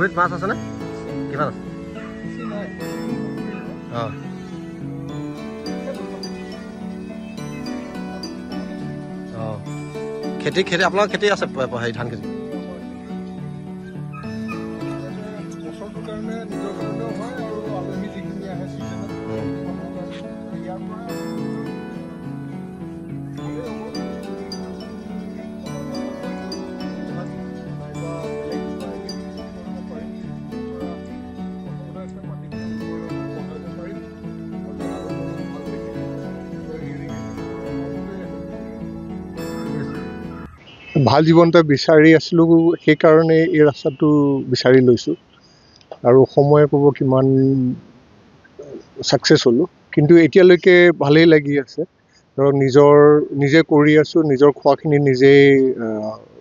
পুখুৰীত মাছ আছেনে? কিমান আছে? অঁ অঁ খেতি আপোনাৰ খেতি আছে হেৰি ধান খেতি? ভাল জীৱন এটা বিচাৰি আছিলোঁ, সেইকাৰণে এই ৰাস্তাটো বিচাৰি লৈছোঁ আৰু সময়ে ক'ব কিমান ছাকচেছ হ'লোঁ। কিন্তু এতিয়ালৈকে ভালেই লাগি আছে, ধৰক নিজে কৰি আছোঁ, নিজৰ খোৱাখিনি নিজেই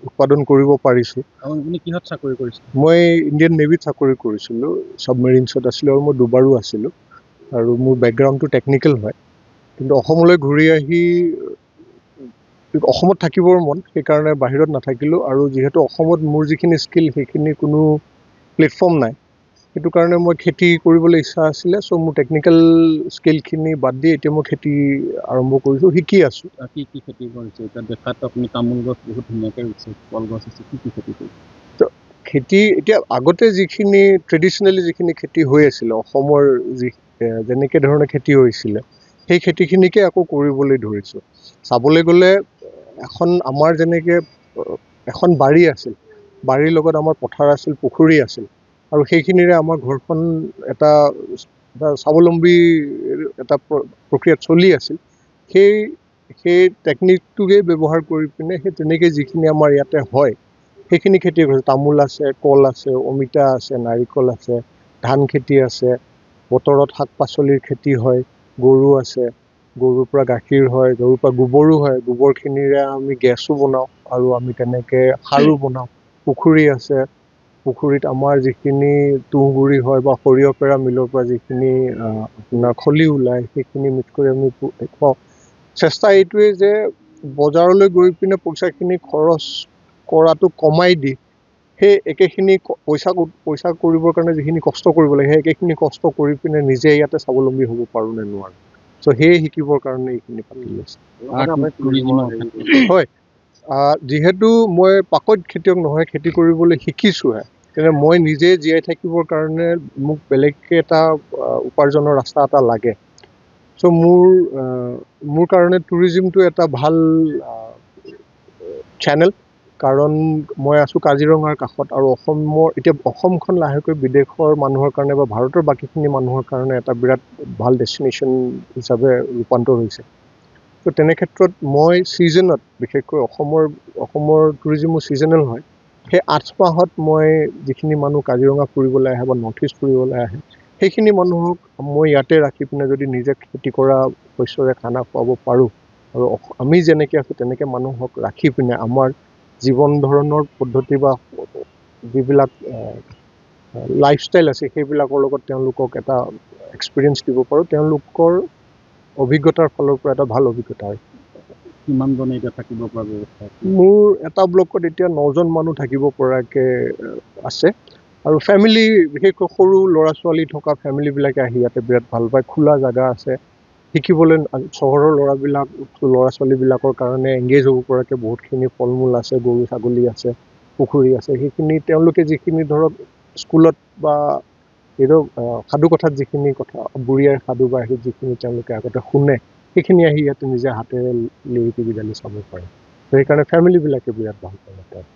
উৎপাদন কৰিব পাৰিছোঁ। আপুনি কিহত চাকৰি কৰিছিল? মই ইণ্ডিয়ান নেভিত চাকৰি কৰিছিলোঁ, ছাবমেৰিনছত আছিলোঁ আৰু মই দুবাৰো আছিলোঁ আৰু মোৰ বেকগ্ৰাউণ্ডটো টেকনিকেল হয়। কিন্তু অসমলৈ ঘূৰি আহি অসমত থাকিবৰ মন, সেইকাৰণে বাহিৰত নাথাকিলোঁ আৰু যিহেতু অসমত মোৰ যিখিনি স্কিল সেইখিনি কোনো প্লেটফৰ্ম নাই, সেইটো কাৰণে মই খেতি কৰিবলৈ ইচ্ছা আছিলে। চ' মোৰ টেকনিকেল স্কিলখিনি বাদ দি এতিয়া মই খেতি আৰম্ভ কৰিছোঁ, শিকি আছোঁ। কি কি খেতি কৰিছে? এতিয়া দেখাত আপুনি তামোল গছ বহুত ধুনীয়াকৈ ৰুইছে, কলগছ আছে, কি কি খেতি কৰিছে? খেতি এতিয়া আগতে যিখিনি ট্ৰেডিশ্যনেলি যিখিনি খেতি হৈ আছিলে অসমৰ যেনেকৈ ধৰণে খেতি হৈছিলে, সেই খেতিখিনিকে আকৌ কৰিবলৈ ধৰিছোঁ। চাবলৈ গ'লে আমাৰ যেনেকৈ এখন বাৰী আছিল, বাৰীৰ লগত আমাৰ পথাৰ আছিল, পুখুৰী আছিল আৰু সেইখিনিৰে আমাৰ ঘৰখন এটা স্বাৱলম্বী এটা প্ৰক্ৰিয়াত চলি আছিল। সেই টেকনিকটোকে ব্যৱহাৰ কৰি পিনে সেই তেনেকৈ যিখিনি আমাৰ ইয়াতে হয় সেইখিনি খেতি কৰিছে। তামোল আছে, কল আছে, অমিতা আছে, নাৰিকল আছে, ধান খেতি আছে, বতৰত শাক পাচলিৰ খেতি হয়, গৰু আছে, গৰুৰ পৰা গাখীৰ হয়, গৰুৰ পৰা গোবৰো হয়, গোবৰখিনিৰে আমি গেছো বনাওঁ আৰু আমি তেনেকৈ সাৰো বনাওঁ। পুখুৰী আছে, পুখুৰীত আমাৰ যিখিনি তুঁহগুৰি হয় বা সৰিয়হ পেৰা মিলৰ পৰা যিখিনি আপোনাৰ খলি ওলায় সেইখিনি মিক্স কৰি আমি খুৱাওঁ। চেষ্টা এইটোৱে যে বজাৰলৈ গৈ পিনে পইচাখিনি খৰচ কৰাটো কমাই দি সেই একেখিনি পইচা কৰিবৰ কাৰণে যিখিনি কষ্ট কৰিব লাগে সেই একেখিনি কষ্ট কৰি পিনে নিজে ইয়াতে স্বাৱলম্বী হ'ব পাৰোঁ নে নোৱাৰোঁ। চ' সেয়ে শিকিবৰ কাৰণে এইখিনি পাতি লৈছে। হয়, যিহেতু মই পাকৈত খেতিয়ক নহয়, খেতি কৰিবলৈ শিকিছোঁহে, তেনে মই নিজে জীয়াই থাকিবৰ কাৰণে মোক বেলেগকৈ এটা উপাৰ্জনৰ ৰাস্তা এটা লাগে। চ' মোৰ কাৰণে টুৰিজিমটো এটা ভাল চেনেল, কাৰণ মই আছোঁ কাজিৰঙাৰ কাষত আৰু এতিয়া অসমখন লাহেকৈ বিদেশৰ মানুহৰ কাৰণে বা ভাৰতৰ বাকীখিনি মানুহৰ কাৰণে এটা বিৰাট ভাল ডেষ্টিনেশ্যন হিচাপে ৰূপান্তৰ হৈছে। ত' তেনে ক্ষেত্ৰত মই ছিজনত, বিশেষকৈ অসমৰ টুৰিজিমো ছিজনেল হয়, সেই 8 মাহত মই যিখিনি মানুহ কাজিৰঙা ফুৰিবলৈ আহে বা নৰ্থ ইষ্ট ফুৰিবলৈ আহে সেইখিনি মানুহক মই ইয়াতে ৰাখি পিনে যদি নিজে খেতি কৰা শস্যৰে খানা খুৱাব পাৰোঁ আৰু আমি যেনেকৈ আছোঁ তেনেকৈ মানুহক ৰাখি পিনে আমাৰ জীৱন ধৰণৰ পদ্ধতি বা যিবিলাক লাইফষ্টাইল আছে সেইবিলাকৰ লগত তেওঁলোকক এটা এক্সপিৰিয়েঞ্চ দিব পাৰোঁ, তেওঁলোকৰ অভিজ্ঞতাৰ ফালৰ পৰা এটা ভাল অভিজ্ঞতা হয়। কিমানজনে এতিয়া থাকিব পৰা ব্যৱস্থা? মোৰ এটা ব্লকত এতিয়া 9জন মানুহ থাকিব পৰাকৈ আছে আৰু ফেমিলি, বিশেষকৈ সৰু ল'ৰা ছোৱালী থকা ফেমিলিবিলাকে আহি ইয়াতে বিৰাট ভাল পায়। খোলা জেগা আছে, শিকিবলৈ চহৰৰ ল'ৰা ছোৱালীবিলাকৰ কাৰণে এংগেজ হ'ব পৰাকৈ বহুতখিনি ফল মূল আছে, গৰু ছাগলী আছে, পুখুৰী আছে। সেইখিনি তেওঁলোকে যিখিনি ধৰক স্কুলত বা সাধু কথাত যিখিনি কথা বুঢ়ী আইৰ সাধু বা যিখিনি তেওঁলোকে আগতে শুনে সেইখিনি আহি ইয়াতে নিজে হাতেৰে লিৰিকি বিজালি চাব পাৰে। সেইকাৰণে ফেমিলিবিলাকে বিৰাট ভাল পায়।